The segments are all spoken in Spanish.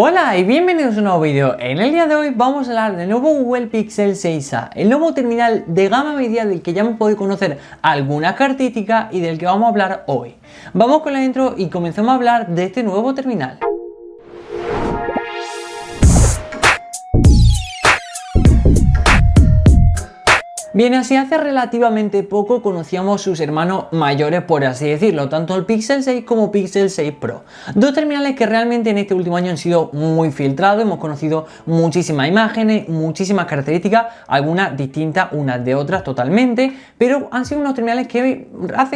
Hola y bienvenidos a un nuevo vídeo. En el día de hoy vamos a hablar del nuevo Google Pixel 6a, el nuevo terminal de gama media del que ya hemos podido conocer algunas características y del que vamos a hablar hoy. Vamos con la intro y comencemos a hablar de este nuevo terminal. Bien, así hace relativamente poco conocíamos sus hermanos mayores, por así decirlo, tanto el Pixel 6 como Pixel 6 Pro. Dos terminales que realmente en este último año han sido muy filtrados, hemos conocido muchísimas imágenes, muchísimas características, algunas distintas unas de otras totalmente, pero han sido unos terminales que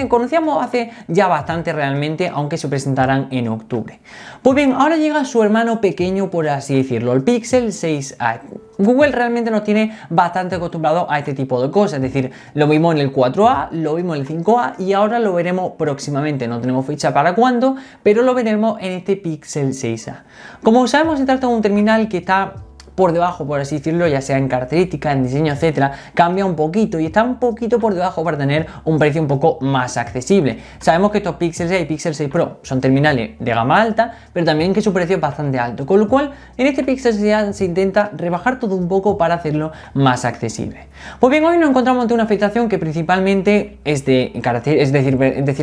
conocíamos hace ya bastante realmente, aunque se presentaran en octubre. Pues bien, ahora llega su hermano pequeño, por así decirlo, el Pixel 6a. Google realmente nos tiene bastante acostumbrados a este tipo de cosas, es decir, lo vimos en el 4A, lo vimos en el 5A y ahora lo veremos próximamente. No tenemos fecha para cuándo, pero lo veremos en este Pixel 6a. Como sabemos, se trata de un terminal que está por debajo, por así decirlo, ya sea en características, en diseño, etcétera, cambia un poquito y está un poquito por debajo para tener un precio un poco más accesible. Sabemos que estos Pixel 6 y Pixel 6 Pro son terminales de gama alta, pero también que su precio es bastante alto, con lo cual en este Pixel 6 se intenta rebajar todo un poco para hacerlo más accesible. Pues bien, hoy nos encontramos ante una filtración que principalmente es de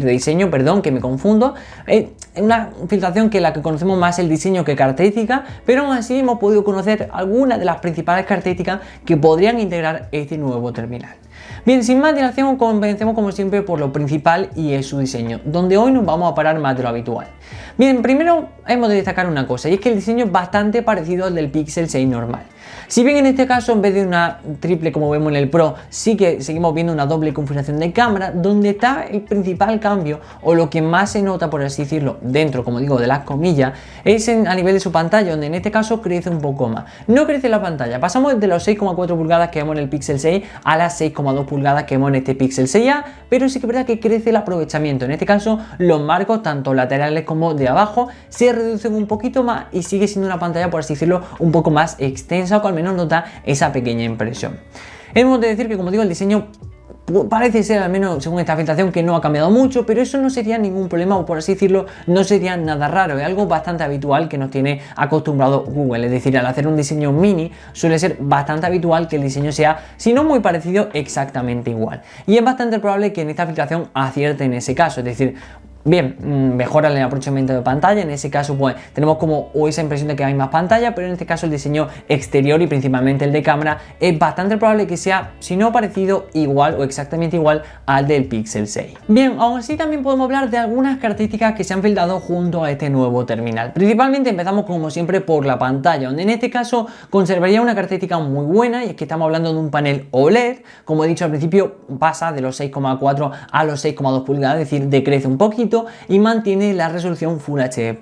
diseño, perdón, que me confundo, una filtración que la que conocemos más el diseño que característica, pero aún así hemos podido conocer algunas de las principales características que podrían integrar este nuevo terminal. Bien, sin más dilación, comencemos como siempre por lo principal y es su diseño, donde hoy nos vamos a parar más de lo habitual. Bien, primero hemos de destacar una cosa, y es que el diseño es bastante parecido al del Pixel 6 normal. Si bien en este caso, en vez de una triple como vemos en el Pro, sí que seguimos viendo una doble configuración de cámara, donde está el principal cambio, o lo que más se nota, por así decirlo, dentro, como digo, de las comillas, es a nivel de su pantalla, donde en este caso crece un poco más. No crece la pantalla, pasamos de los 6,4 pulgadas que vemos en el Pixel 6 a las 6,2 pulgadas que vemos en este Pixel 6a, pero sí que es verdad que crece el aprovechamiento. En este caso, los marcos, tanto laterales como de abajo, se reducen un poquito más y sigue siendo una pantalla, por así decirlo, un poco más extensa, o que al menos nos da esa pequeña impresión. Hemos de decir que, como digo, el diseño parece ser, al menos según esta filtración, que no ha cambiado mucho, pero eso no sería ningún problema, o por así decirlo, no sería nada raro. Es algo bastante habitual que nos tiene acostumbrado Google, es decir, al hacer un diseño mini suele ser bastante habitual que el diseño sea, si no muy parecido, exactamente igual. Y es bastante probable que en esta filtración acierte en ese caso, es decir, bien, mejora el aprovechamiento de pantalla. En ese caso, pues tenemos como esa impresión de que hay más pantalla, pero en este caso el diseño exterior y principalmente el de cámara es bastante probable que sea, si no parecido, igual o exactamente igual al del Pixel 6. Bien, aún así también podemos hablar de algunas características que se han filtrado junto a este nuevo terminal. Principalmente empezamos, como siempre, por la pantalla, donde en este caso conservaría una característica muy buena, y es que estamos hablando de un panel OLED. Como he dicho al principio, pasa de los 6,4 a los 6,2 pulgadas, es decir, decrece un poquito y mantiene la resolución Full HD+.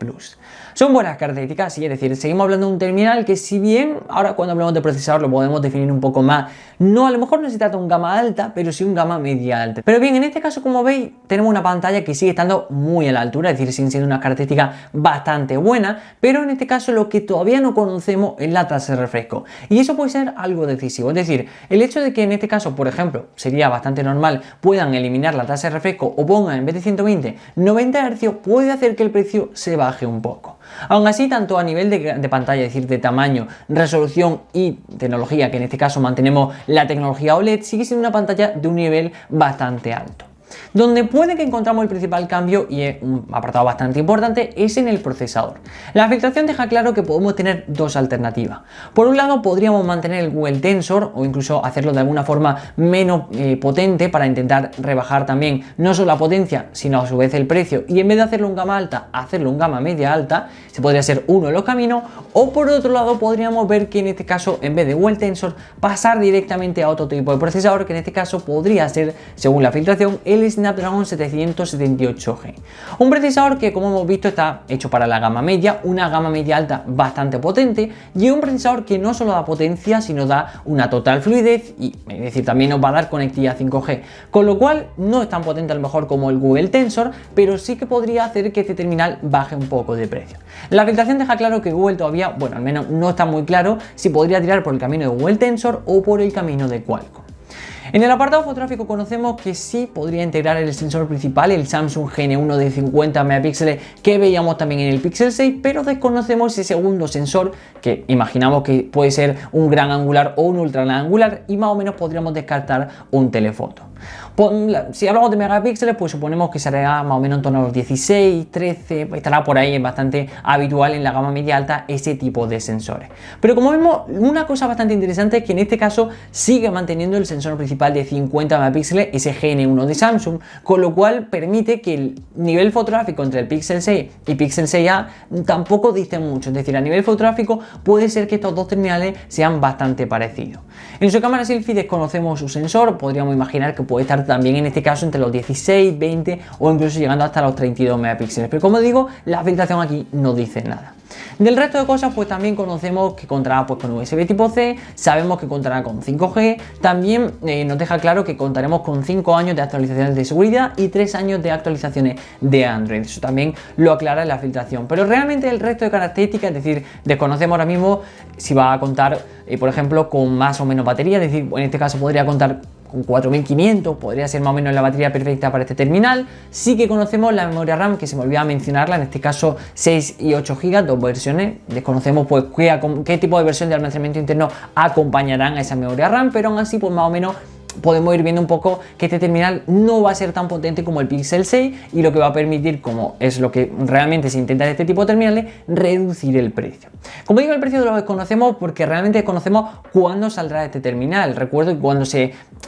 Son buenas características, sí, es decir, seguimos hablando de un terminal que, si bien ahora cuando hablamos de procesador lo podemos definir un poco más, no, a lo mejor no se trata de un gama alta, pero sí un gama media alta. Pero bien, en este caso, como veis, tenemos una pantalla que sigue estando muy a la altura, es decir, siguen siendo unas características bastante buenas, pero en este caso lo que todavía no conocemos es la tasa de refresco, y eso puede ser algo decisivo. Es decir, el hecho de que en este caso, por ejemplo, sería bastante normal, puedan eliminar la tasa de refresco o pongan en vez de 120, 90 Hz, puede hacer que el precio se baje un poco. Aún así, tanto a nivel de pantalla, es decir, de tamaño, resolución y tecnología, que en este caso mantenemos la tecnología OLED, sigue siendo una pantalla de un nivel bastante alto. Donde puede que encontramos el principal cambio, y es un apartado bastante importante, es en el procesador. La filtración deja claro que podemos tener dos alternativas. Por un lado, podríamos mantener el Google Tensor, o incluso hacerlo de alguna forma menos potente, para intentar rebajar también no solo la potencia, sino a su vez el precio, y en vez de hacerlo en gama alta, hacerlo en gama media alta. Se podría ser uno de los caminos. O por otro lado, podríamos ver que en este caso, en vez de Google Tensor, pasar directamente a otro tipo de procesador, que en este caso podría ser, según la filtración, el Snapdragon 778G. Un procesador que, como hemos visto, está hecho para la gama media, una gama media alta bastante potente, y un procesador que no solo da potencia, sino da una total fluidez, y es decir, también nos va a dar conectividad 5G, con lo cual no es tan potente a lo mejor como el Google Tensor, pero sí que podría hacer que este terminal baje un poco de precio. La filtración deja claro que Google todavía, bueno, al menos no está muy claro si podría tirar por el camino de Google Tensor o por el camino de Qualcomm. En el apartado fotográfico conocemos que sí podría integrar el sensor principal, el Samsung GN1 de 50 megapíxeles que veíamos también en el Pixel 6, pero desconocemos ese segundo sensor que imaginamos que puede ser un gran angular o un ultra gran angular y más o menos podríamos descartar un telefoto. Si hablamos de megapíxeles, pues suponemos que será más o menos en torno a los 16, 13, estará por ahí, es bastante habitual en la gama media alta ese tipo de sensores. Pero como vemos, una cosa bastante interesante es que en este caso sigue manteniendo el sensor principal de 50 megapíxeles, ese GN1 de Samsung, con lo cual permite que el nivel fotográfico entre el Pixel 6 y Pixel 6a tampoco diste mucho, es decir, a nivel fotográfico puede ser que estos dos terminales sean bastante parecidos. En su cámara selfie desconocemos su sensor, podríamos imaginar que puede estar también en este caso entre los 16, 20 o incluso llegando hasta los 32 megapíxeles, pero como digo, la filtración aquí no dice nada. Del resto de cosas, pues también conocemos que contará pues, con USB tipo C, sabemos que contará con 5G, también nos deja claro que contaremos con 5 años de actualizaciones de seguridad y 3 años de actualizaciones de Android, eso también lo aclara en la filtración, pero realmente el resto de características, es decir, desconocemos ahora mismo si va a contar, por ejemplo, con más o menos batería, es decir, en este caso podría contar con 4500, podría ser más o menos la batería perfecta para este terminal. Sí que conocemos la memoria RAM, que se me olvidaba mencionarla, en este caso 6 y 8 GB, dos versiones. Desconocemos pues qué tipo de versión de almacenamiento interno acompañarán a esa memoria RAM, pero aún así pues más o menos podemos ir viendo un poco que este terminal no va a ser tan potente como el Pixel 6 y lo que va a permitir, como es lo que realmente se intenta en este tipo de terminales, reducir el precio. Como digo, el precio lo desconocemos porque realmente desconocemos cuándo saldrá este terminal. Recuerdo que cuando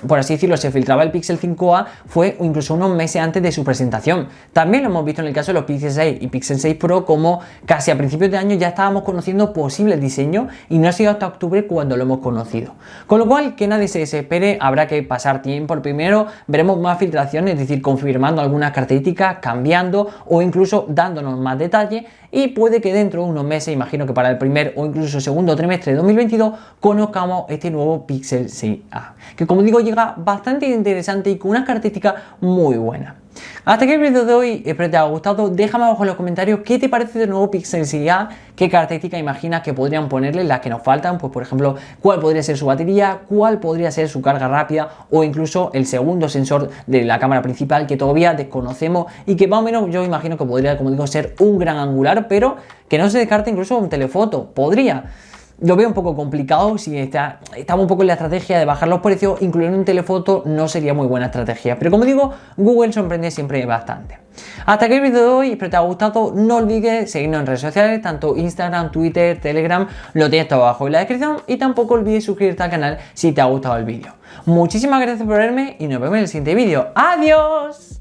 por así decirlo, se filtraba el Pixel 5a fue incluso unos meses antes de su presentación. También lo hemos visto en el caso de los Pixel 6 y Pixel 6 Pro, como casi a principios de año ya estábamos conociendo posibles diseños y no ha sido hasta octubre cuando lo hemos conocido. Con lo cual, que nadie se desespere, habrá que pasar tiempo. Primero veremos más filtraciones, es decir, confirmando algunas características, cambiando o incluso dándonos más detalles, y puede que dentro de unos meses, imagino que para el primer o incluso segundo trimestre de 2022, conozcamos este nuevo Pixel 6a, que como digo llega bastante interesante y con unas características muy buenas. Hasta aquí el vídeo de hoy, espero que te haya gustado. Déjame abajo en los comentarios qué te parece el nuevo Pixel 6a, qué características imaginas que podrían ponerle, las que nos faltan, pues por ejemplo, cuál podría ser su batería, cuál podría ser su carga rápida o incluso el segundo sensor de la cámara principal que todavía desconocemos y que más o menos yo imagino que podría, como digo, ser un gran angular, pero que no se descarte incluso un telefoto, podría. Lo veo un poco complicado, si estamos un poco en la estrategia de bajar los precios, incluir un telefoto no sería muy buena estrategia, pero como digo, Google sorprende siempre bastante. Hasta aquí el vídeo de hoy, espero que te haya gustado, no olvides seguirnos en redes sociales, tanto Instagram, Twitter, Telegram, lo tienes todo abajo en la descripción y tampoco olvides suscribirte al canal si te ha gustado el vídeo. Muchísimas gracias por verme y nos vemos en el siguiente vídeo. ¡Adiós!